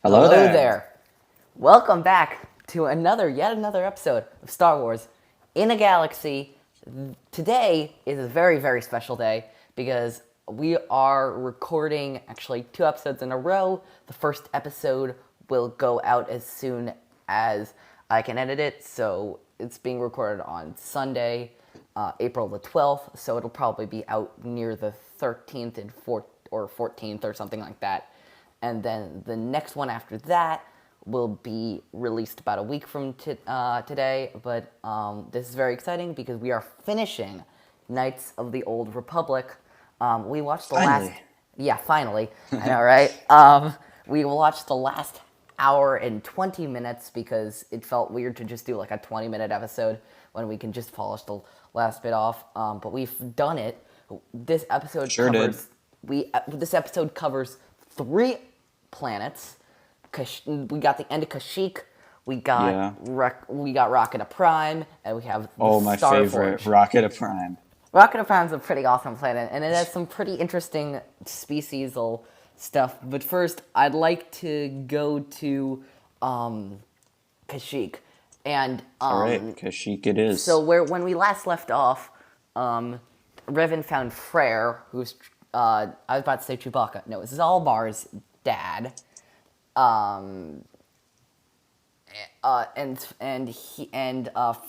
Hello Hello there. there. Welcome back to yet another episode of Star Wars in a Galaxy. Today is a very, very special day because we are recording actually two episodes in a row. The first episode will go out as soon as I can edit it, so it's being recorded on Sunday, April the 12th, so it'll probably be out near the 13th and 14th or something like that. And then the next one after that will be released about a week from today. But this is very exciting because we are finishing Knights of the Old Republic. We watched the last... Finally. Yeah, finally. I know, right? We watched the last hour and 20 minutes because it felt weird to just do like a 20-minute episode when we can just polish the last bit off. But we've done it. This episode Sure covers... did. This episode covers 3 planets. We got the end of Kashyyyk. We got Rocket Prime, and we have My favorite, Rocket Prime. Rocket Prime's a pretty awesome planet, and it has some pretty interesting speciesal stuff. But first, I'd like to go to Kashyyyk, and All right, Kashyyyk it is. so when we last left off, Revan found Freyr, who's I was about to say Chewbacca. No, it's Zalbar's dad.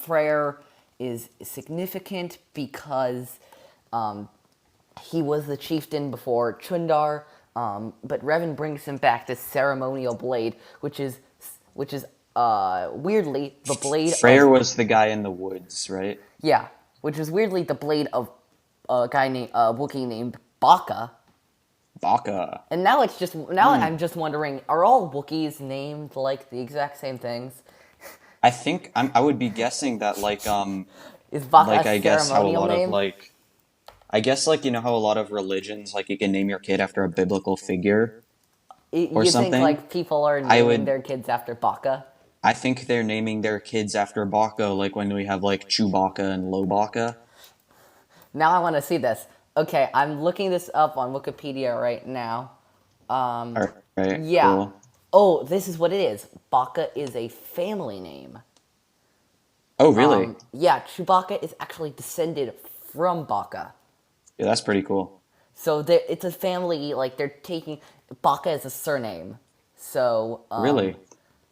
Freyr is significant because he was the chieftain before Chundar, but Revan brings him back this ceremonial blade, which is weirdly the blade. Freyr was the guy in the woods, right? Yeah, which is weirdly the blade of a guy named Wookiee named Baka. Baka. And now I'm just wondering, are all Wookiees named like the exact same things? I think I would be guessing that Is Baka like a I guess how a ceremonial lot name? of I guess you know how a lot of religions you can name your kid after a biblical figure or You something. think like people are naming their kids after Baka? I think they're naming their kids after Baka, like when we have Chewbacca and Lobaka. Now I want to see this. Okay, I'm looking this up on Wikipedia right now. All right. Yeah. Cool. Oh, this is what it is. Baka is a family name. Oh, really? Yeah, Chewbacca is actually descended from Baka. Yeah, that's pretty cool. So it's a family, like they're taking... Baka is a surname. So... Really?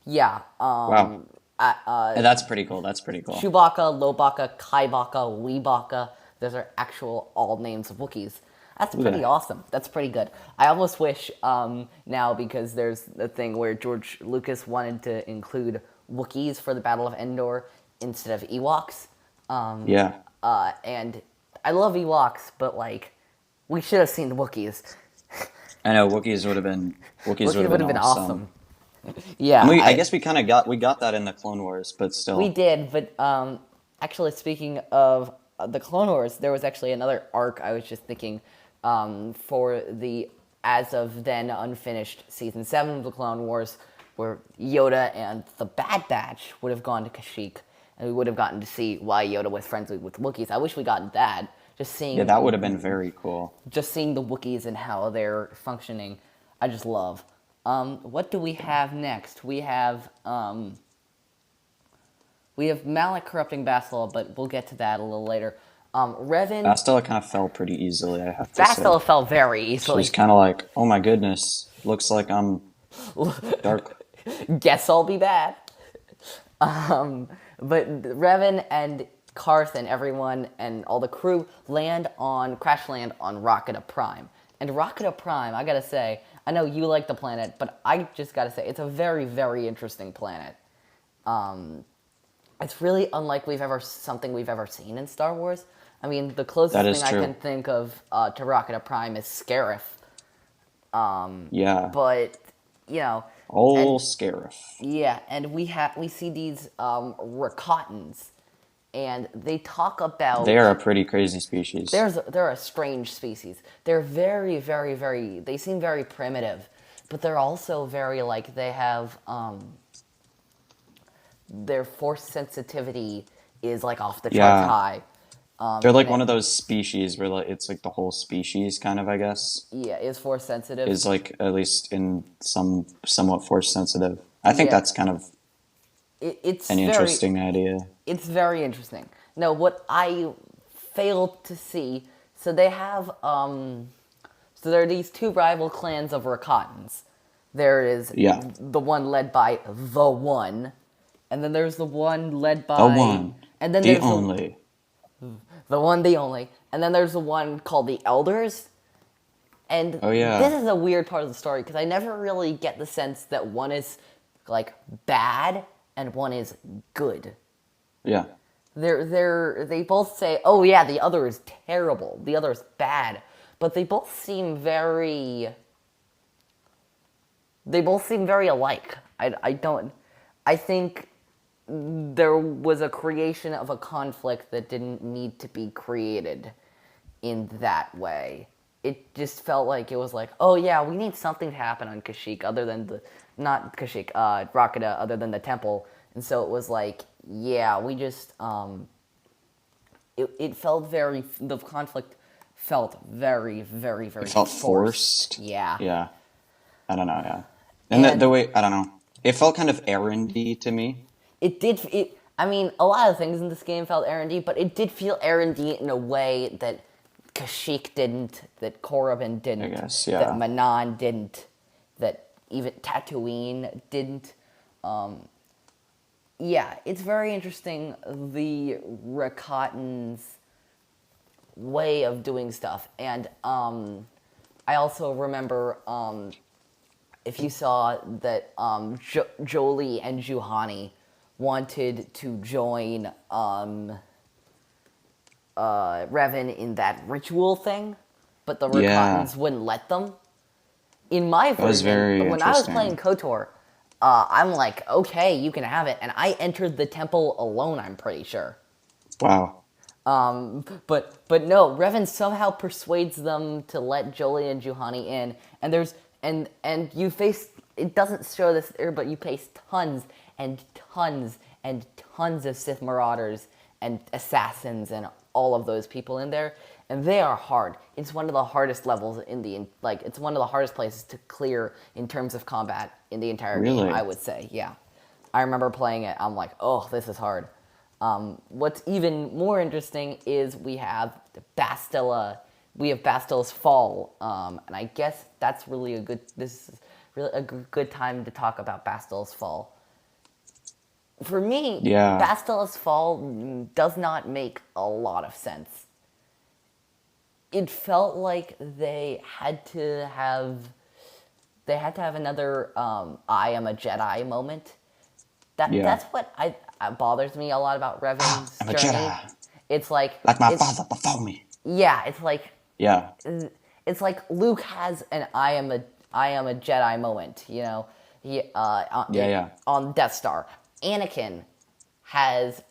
Yeah. Wow. And that's pretty cool. That's pretty cool. Chewbacca, Lobaka, Kaibaka, Weebaka. Those are actual all names of Wookiees. That's pretty awesome. That's pretty good. I almost wish now, because there's the thing where George Lucas wanted to include Wookiees for the Battle of Endor instead of Ewoks. Yeah. And I love Ewoks, but we should have seen the Wookiees. I know Wookiees would have been awesome. Yeah. And I guess we kind of got that in the Clone Wars, but still. We did, but actually speaking of the Clone Wars, there was actually another arc I was just thinking for the as of then unfinished season 7 of the Clone Wars, where Yoda and the Bad Batch would have gone to Kashyyyk, and we would have gotten to see why Yoda was friends with Wookiees. I wish we got that. Yeah, that would have been very cool. Just seeing the Wookiees and how they're functioning, I just love. What do we have next? We have Malak corrupting Bastila, but we'll get to that a little later. Revan... Bastila kind of fell pretty easily, I have to say. Bastila fell very easily. She's kind of like, oh my goodness, looks like I'm dark. Guess I'll be bad. But Revan and Karth and everyone and all the crew crash land on Rocket Prime. And Rocket Prime, I gotta say, I know you like the planet, but I just gotta say, it's a very, very interesting planet. It's really unlike something we've ever seen in Star Wars. I mean, the closest thing I can think of to Rocket Prime is Scarif. Yeah. But, you know... Scarif. Yeah, and we see these Rakatans, and they talk about... They are a pretty crazy species. They're a strange species. They're very, very, very... They seem very primitive, but they're also very, they have... their force sensitivity is, off the charts high. They're like And one of ththose species where like, it's like the whole species kind of, I guess, yeah, is force sensitive. is like at least in some somewhat force sensitive. I think Yeah, that's kind of it's an very interesting idea. it's very interesting. No, what I failed to see, so they have so there are these two rival clans of Rakatans. There is Yeah. the one led by the One, and then there's the one led The by, one, and then the there's only. the one, the only, and then there's the one called the Elders. And Oh this yeah. is a weird part of the story because I never really get the sense that one is like bad and one is good. Yeah. They both say, "Oh yeah, the other is terrible. The other is bad." But they both seem very alike. I don't I think there was a creation of a conflict that didn't need to be created in that way. It just felt like it was like, "Oh yeah, we need something to happen on Kashyyyk other than the not Kashyyyk, Rakata other than the temple." And so it was like, yeah, we just it felt very the conflict felt very very It very felt forced. forced. Yeah. Yeah. I don't know. Yeah. And the And way I don't know. It felt kind of errandy to me. it I mean, a lot of things in this game felt R&D, but it did feel R&D in a way that Kashyyyk didn't, that Korriban I didn't, guess. that Yeah. Manan didn't, that even Tatooine didn't. Yeah, it's very interesting, the Rakatans' way of doing stuff. And I also remember, if you saw that Jolie and Juhani wanted to join Revan in that ritual thing, but the Yeah. Rakatans wouldn't let them. In my That was version, very when I was playing interesting. KOTOR, I'm like, okay, you can have it, and I entered the temple alone. I'm pretty sure. Wow. But no, Revan somehow persuades them to let Jolie and Juhani in, and you face, it doesn't show this here, but you face tons and tons and tons of Sith Marauders and assassins and all of those people in there, and they are hard. It's one of the hardest levels in the like. It's one of the hardest places to clear in terms of combat in the entire game. I Really? would say, yeah. I remember playing it. I'm like, oh, this is hard. What's even more interesting is we have Bastila. We have Bastila's fall, and I guess that's really a good. This is really a good time to talk about Bastila's fall. For me, Yeah. Bastila's fall does not make a lot of sense. It felt like they had to have another "I am a Jedi" moment. Yeah. That's what I bothers me a lot about Revan's I'm a journey. Jedi, It's like like my father before me. yeah, Yeah. it's like Luke has an I am a Jedi moment. You know, he Yeah. Yeah. on Death Star. Anakin has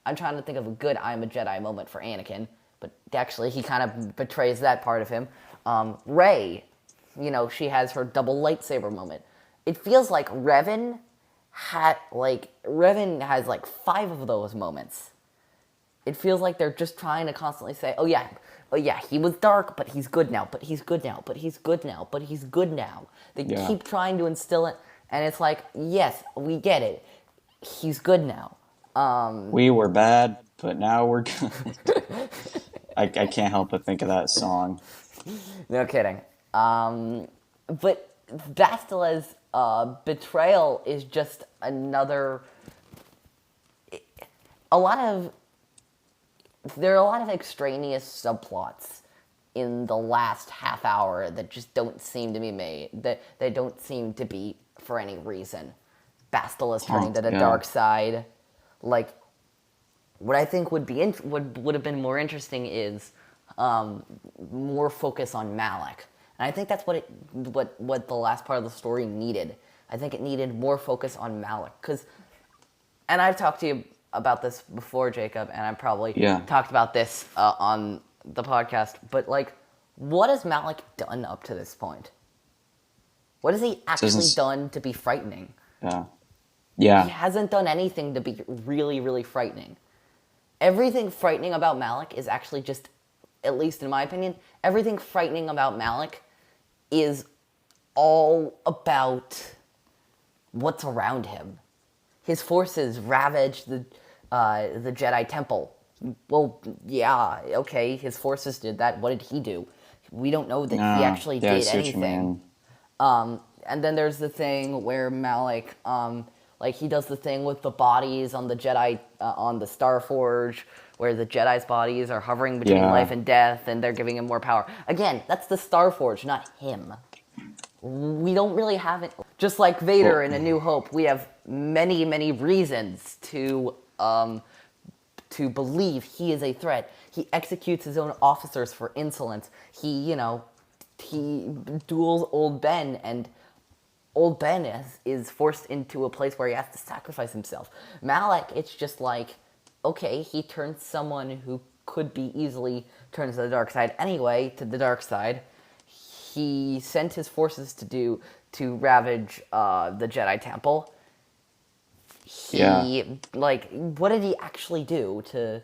I'm trying to think of a good I am a Jedi moment for Anakin, but actually he kind of betrays that part of him. Rey, you know, she has her double lightsaber moment. It feels like Revan has like 5 of those moments. It feels like they're just trying to constantly say, oh yeah, he was dark, but he's good now, but he's good now, but he's good now, but he's good now. They Yeah. keep trying to instill it, and it's like, yes, we get it. He's good now. We were bad, but now we're good. I can't help but think of that song. No kidding. But Bastila's betrayal is just another. A lot of there are a lot of extraneous subplots in the last half hour that just don't seem to be made. That they don't seem to be for any reason. Bastila's Huh. turning to the Yeah. dark side. Like, what I think would have been more interesting is more focus on Malak, and I think that's what the last part of the story needed. I think it needed more focus on Malak because, and I've talked to you about this before, Jacob, and I've probably Yeah. talked about this on the podcast. But like, what has Malak done up to this point? What has he actually Doesn't. done to be frightening? Yeah. He Yeah. hasn't done anything to be really, really frightening. everything frightening about Malak is actually just, at least in my opinion, everything frightening about Malak is all about what's around him. His forces ravaged the Jedi Temple. Well, yeah, okay, his forces did that. What did he do? We don't know that he actually Yeah, I did see what you anything. mean. And then there's the thing where Malak, like he does the thing with the bodies on the Jedi, on the Starforge, where the Jedi's bodies are hovering between life Yeah. and death, and they're giving him more power. Again, that's the Starforge, not him. We don't really have it. Just like Vader Well, in A New Hope, we have many, many reasons to believe he is a threat. He executes his own officers for insolence. He duels Old Ben, and Old Ben is forced into a place where he has to sacrifice himself. Malak, it's just like, okay, he turns someone who could be easily turned to the dark side anyway to the dark side. He sent his forces to ravage the Jedi Temple. yeah. What did he actually do to,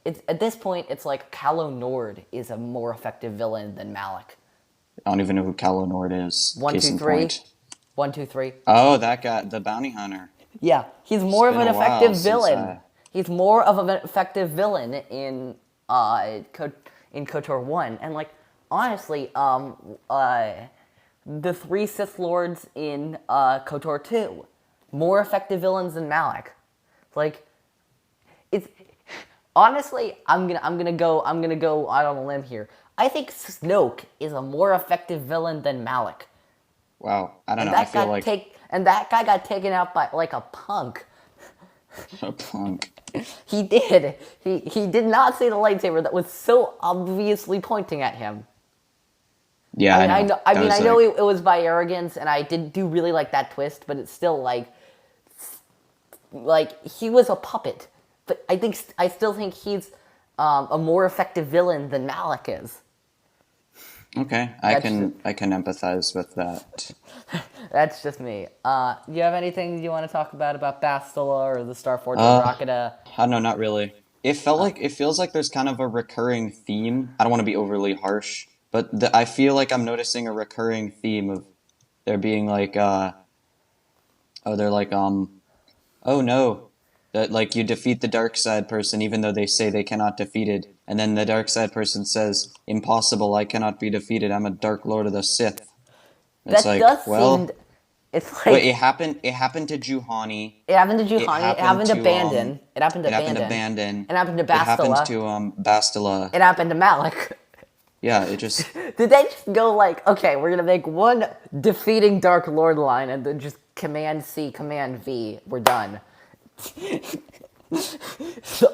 it's at this point it's like Calo Nord is a more effective villain than Malak. I don't even know who Calo Nord is. One, Case two, in three. point. 1, 2, 3. Oh, that guy, the bounty hunter. Yeah, he's It's more of been an a while effective since villain. I. He's more of an effective villain in KOTOR 1, and honestly, the three Sith Lords in KOTOR 2, more effective villains than Malak. Like, it's honestly, I'm gonna go out on a limb here. I think Snoke is a more effective villain than Malak, Wow, I don't and know. I feel like that guy got taken out by like a punk. a punk. He did. He did not see the lightsaber that was so obviously pointing at him. Yeah, I know. I That mean, was I know like, it was by arrogance, and I do really like that twist, but it's still like he was a puppet. But I still think he's a more effective villain than Malak is. okay, I can empathize with that. That's just me. Do you have anything you want to talk about Bastila or the Starforge or Uh, Rocketa? I don't know, not really. It feels like there's kind of a recurring theme. I don't want to be overly harsh, but I feel like I'm noticing a recurring theme of there being oh, they're like, oh no, that like you defeat the dark side person even though they say they cannot defeat it, and then the dark side person says, impossible, I cannot be defeated, I'm a dark lord of the Sith. It's That like, does seem. well, It's wait, like it happened to Juhani. it happened to It Juhani. It happened happened to to Bandon. It happened to it happened to Bandon. Bandon. It happened to It happened Bastila. to Bastila. It happened to Malak. Yeah, it just Did they just go like, okay, we're gonna make one defeating Dark Lord line and then just Command C, Command V, we're done. So,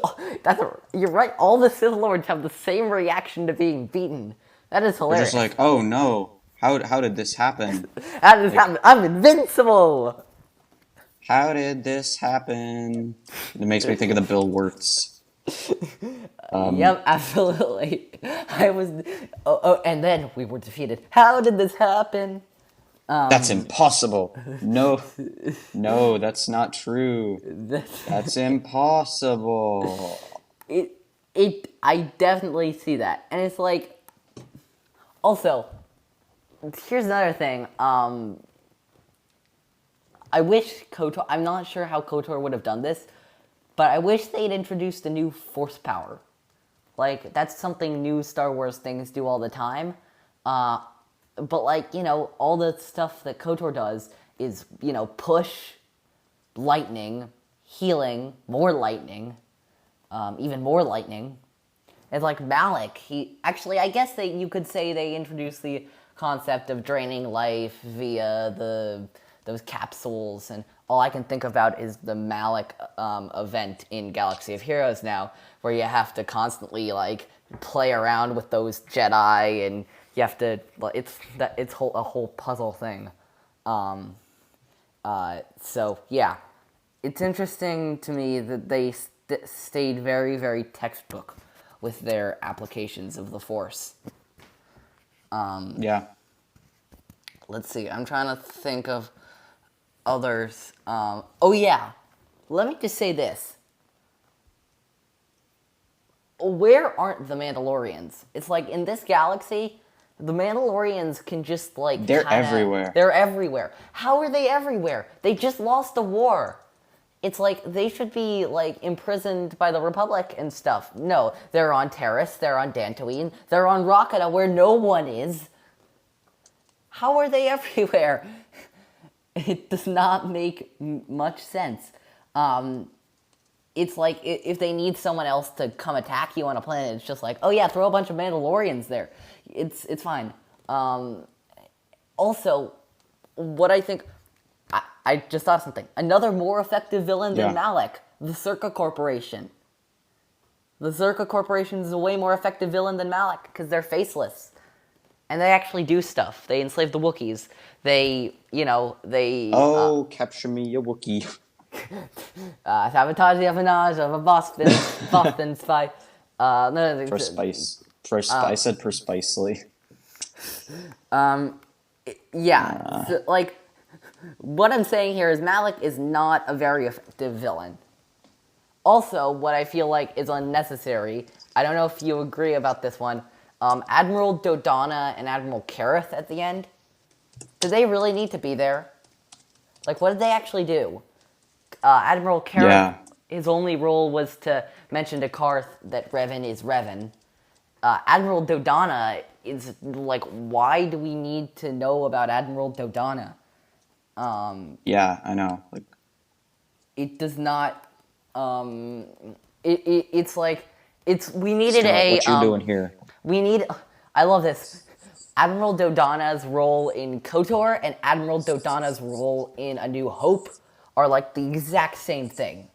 you're right. All the Sith Lords have the same reaction to being beaten. That is we're just hilarious. like, oh no, how did this happen? How did this Like, happen? I'm invincible. how did this happen? It makes me think of the Bill Wirtz. Yep, absolutely. I was. And then we were defeated. How did this happen? That's impossible. No, no, that's not true. That's impossible. it. I definitely see that, and it's like. Also, here's another thing. I wish KOTOR. I'm not sure how KOTOR would have done this, but I wish they'd introduced a new force power. Like, that's something new Star Wars things do all the time. But, all the stuff that KOTOR does is, push, lightning, healing, more lightning, even more lightning. It's like Malak. I guess you could say they introduced the concept of draining life via those capsules, and all I can think about is the Malak event in Galaxy of Heroes now, where you have to constantly play around with those Jedi, and you have to. It's a whole puzzle thing. So yeah, it's interesting to me that they stayed very, very textbook with their applications of the Force. Yeah. Let's see. I'm trying to think of others. Oh yeah, let me just say this. where aren't the Mandalorians? It's like in this galaxy, the Mandalorians can just like They're everywhere. they're everywhere. How are they everywhere? They just lost a war. It's like they should be like imprisoned by the Republic and stuff. No, they're on Terrace, they're on Dantooine, they're on Rakata where no one is. How are they everywhere? It does not make much sense. It's like if they need someone else to come attack you on a planet, it's just like, oh yeah, throw a bunch of Mandalorians there. It's fine. Also, what I think, I just thought of something. Another more effective villain than Malak, the Circa Corporation. The Circa Corporation is a way more effective villain than Malak because they're faceless. And they actually do stuff. They enslave the Wookiees. They. Oh, capture me, a Wookiee. Sabotage the appanage of a Boston spy. No, For spice. I said precisely. Yeah. So, like, what I'm saying here is Malak is not a very effective villain. Also, what I feel like is unnecessary, I don't know if you agree about this one, Admiral Dodonna and Admiral Kareth at the end, do they really need to be there? Like, what did they actually do? Admiral Kareth, his only role was to mention to Karth that Revan is Revan. Admiral Dodonna is, like, why do we need to know about Admiral Dodonna? Yeah, I know. Like, it does not, it's like, we needed what you doing here? I love this. Admiral Dodonna's role in KOTOR and Admiral Dodonna's role in A New Hope are like the exact same thing.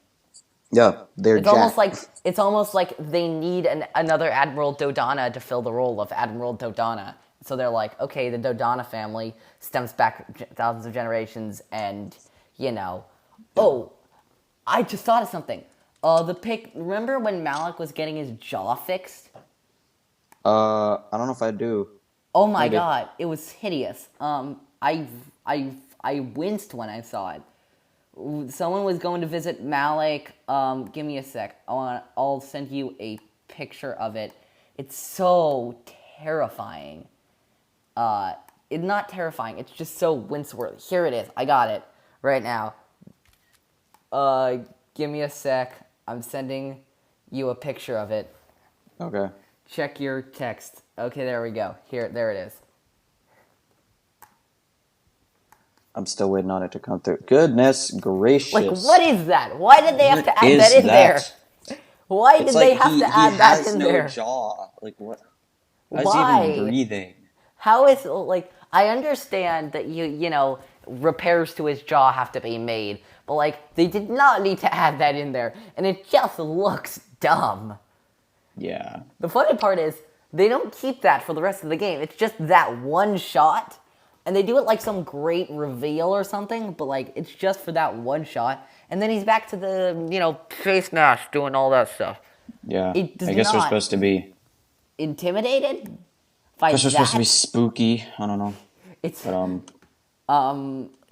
Yeah, it's almost like they need another Admiral Dodonna to fill the role of Admiral Dodonna. So they're like, okay, the Dodonna family stems back thousands of generations, and oh, I just thought of something. Remember when Malak was getting his jaw fixed? I don't know if I do. Oh my god, it was hideous. I winced when I saw it. Someone was going to visit Malak. Give me a sec. I'll send you a picture of it. It's so terrifying. It's not terrifying. It's just so wince-worthy. Here it is. I got it right now. Give me a sec. I'm sending you a picture of it. Okay. Check your text. Okay, there we go. There it is. I'm still waiting on it to come through. Goodness gracious. Like, what is that? Why did they have to add that in there? Why did they have to add that in there? He has no jaw. Like, what? Why? How's he even breathing? How is, like, I understand that repairs to his jaw have to be made, but, like, they did not need to add that in there, and it just looks dumb. Yeah. The funny part is, they don't keep that for the rest of the game. It's just that one shot, and they do it like some great reveal or something, but, like, it's just for that one shot, and then he's back to the, face mask doing all that stuff. Yeah. I guess we're supposed to be intimidated? I guess we're supposed to be spooky. I don't know.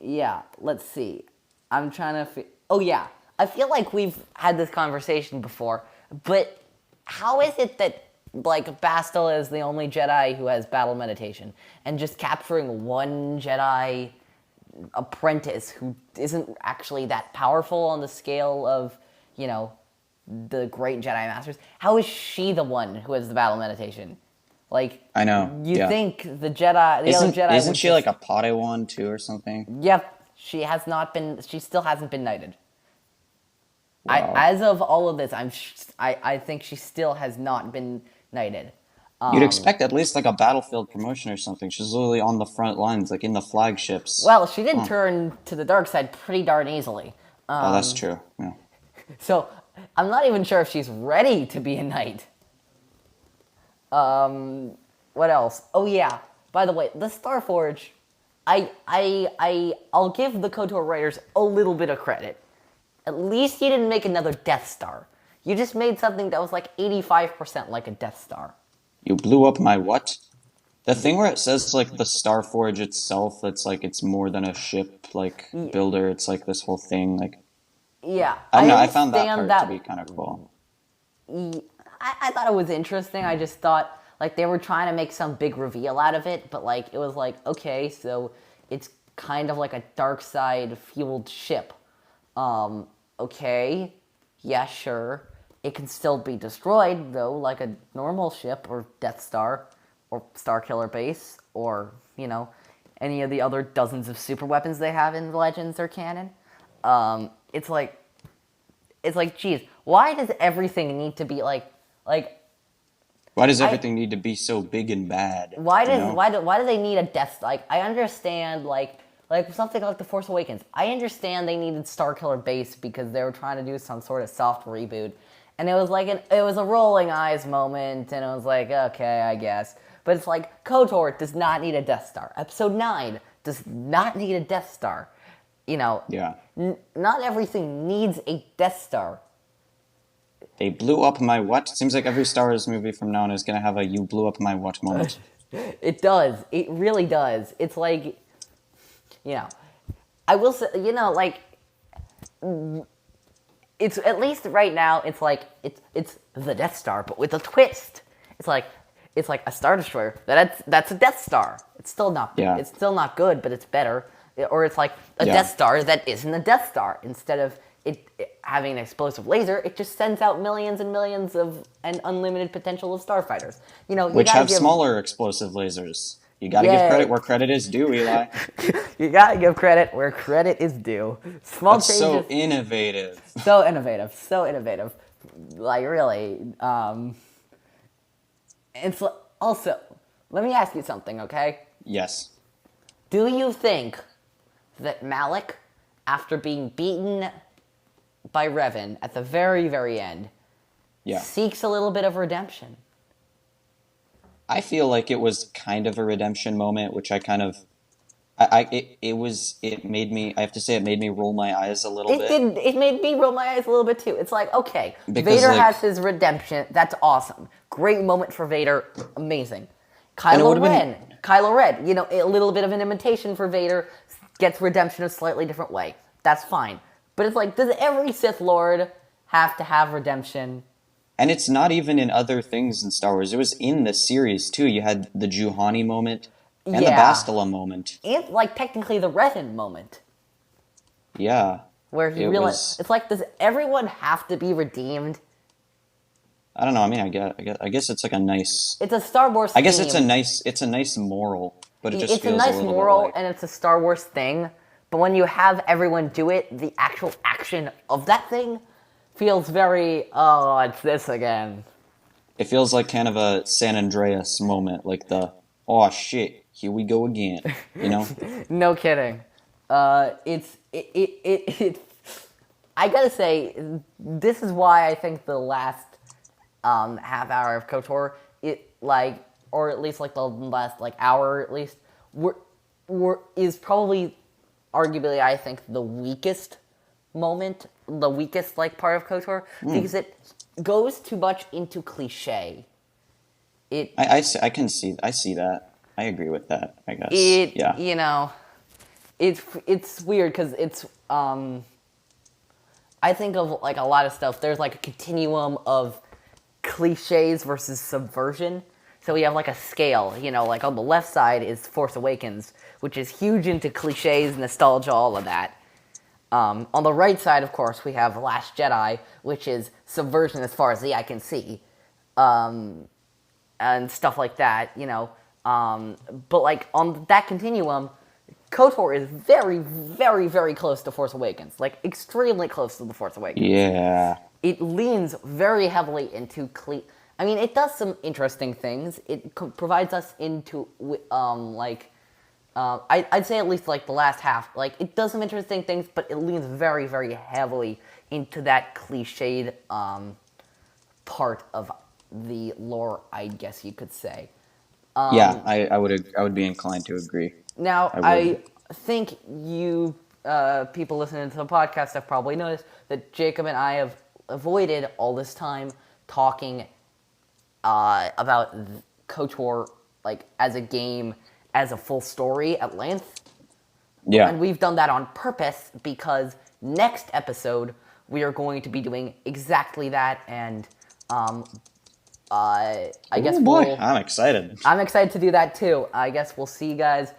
Yeah, let's see. I'm trying to... Oh, yeah. I feel like we've had this conversation before, but how is it that, like, Bastila is the only Jedi who has battle meditation, and just capturing one Jedi apprentice who isn't actually that powerful on the scale of, the great Jedi Masters, how is she the one who has the battle meditation? Like, I know. You think the other Jedi... Isn't she like a Padawan too or something? Yep. She still hasn't been knighted. Wow. As of all of this, I think she still has not been knighted. You'd expect at least like a battlefield promotion or something. She's literally on the front lines, like in the flagships. Well, she did turn to the dark side pretty darn easily. Oh, that's true. Yeah. So, I'm not even sure if she's ready to be a knight. What else? Oh yeah. By the way, the Starforge, I'll give the KOTOR writers a little bit of credit. At least you didn't make another Death Star. You just made something that was like 85% like a Death Star. You blew up my what? The thing where it says like the Starforge itself, it's like it's more than a ship like builder. It's like this whole thing. Like, yeah, I don't know. I found that part to be kind of cool. I thought it was interesting. I just thought like they were trying to make some big reveal out of it, but like it was like okay, so it's kind of like a dark side fueled ship. Okay, yeah, sure. It can still be destroyed though, like a normal ship or Death Star or Starkiller Base or any of the other dozens of super weapons they have in Legends or canon. It's like geez, why does everything need to be like Why does I everything need to be so big and bad? why You does know? why do they need a death like I understand like something like the Force Awakens. I understand they needed Starkiller Base because they were trying to do some sort of soft reboot, and it was like it was a rolling eyes moment, and it was like okay, I guess. But it's like KOTOR does not need a Death Star. Episode 9 does not need a Death Star. Yeah. Not everything needs a Death Star. They blew up my what? Seems like every Star Wars movie from now on is gonna have a "you blew up my what" moment. It does. It really does. It's like, you know, I will say, like, it's at least right now. It's like it's the Death Star, but with a twist. It's like a Star Destroyer. That's a Death Star. It's still not. Yeah. It's still not good, but it's better. Or it's like a Yeah. Death Star that isn't a Death Star. Instead of it having an explosive laser, it just sends out millions and millions of and unlimited potential of starfighters. You Which gotta have give smaller explosive lasers. You gotta give Yay. credit where credit is due, Eli. You gotta give credit where credit is due. Small That's changes. so innovative. So innovative. So innovative. Like, really. It's also, let me ask you something, okay? Yes. Do you think that Malak, after being beaten by Revan at the very, very end, Yeah. seeks a little bit of redemption? I feel like it was kind of a redemption moment, which I kind of, it made me, I have to say, it made me roll my eyes a little It bit. did. It made me roll my eyes a little bit too. It's like, okay, Because, Vader like, has his redemption. That's awesome. Great moment for Vader. Amazing. And it Kylo would've Ren. been- Kylo Ren. A little bit of an imitation for Vader. Gets redemption a slightly different way. That's fine. But it's like, does every Sith Lord have to have redemption? and it's not even in other things in Star Wars. It was in the series, too. You had the Juhani moment and the Yeah. Bastila moment. And like technically the Revan moment. Yeah. Where he It realized was- it's like, does everyone have to be redeemed? I don't know. I mean, I guess it's like a nice. It's a Star Wars I guess theme. it's a nice moral, but it just It's a feels nice a little moral bit like, and it's a Star Wars thing, but when you have everyone do it, the actual action of that thing feels very, oh, it's this again. it feels like kind of a San Andreas moment, like the oh shit, here we go again. You know? No kidding. It I gotta say, this is why I think the last half hour of KOTOR, or at least like the last hour at least, is probably arguably I think the weakest moment, the weakest part of KOTOR because it goes too much into cliche. I see that. I agree with that. I guess. Yeah. It's weird because it's I think of a lot of stuff. There's a continuum of cliches versus subversion. So we have a scale, on the left side is Force Awakens, which is huge into cliches, nostalgia, all of that. On the right side, of course, we have Last Jedi, which is subversion as far as the eye can see, and stuff like that, But on that continuum, KOTOR is very, very, very close to Force Awakens, extremely close to the Force Awakens. Yeah. It leans very heavily into I mean, it does some interesting things. It provides us into I'd say at least the last half. It does some interesting things, but it leans very, very heavily into that cliched part of the lore, I guess you could say. Yeah, I would be inclined to agree. Now, I would. I think you people listening to the podcast have probably noticed that Jacob and I have avoided all this time talking about KOTOR as a game, as a full story at length. Yeah. And we've done that on purpose because next episode we are going to be doing exactly that and I guess Oh boy, I'm excited. I'm excited to do that too. I guess we'll see you guys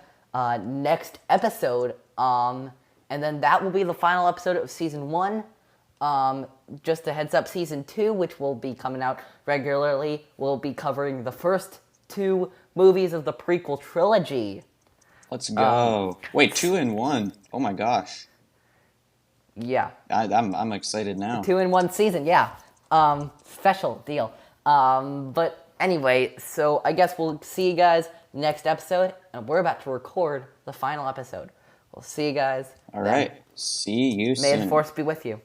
next episode. And then that will be the final episode of season 1. Just a heads up, season 2, which will be coming out regularly, will be covering the first 2 movies of the prequel trilogy. Let's go. Wait, 2 in 1. Oh my gosh. Yeah. I'm excited now. 2 in 1 season, yeah. Special deal. But anyway, so I guess we'll see you guys next episode, and we're about to record the final episode. We'll see you guys. All right. See you soon. May the Force be with you.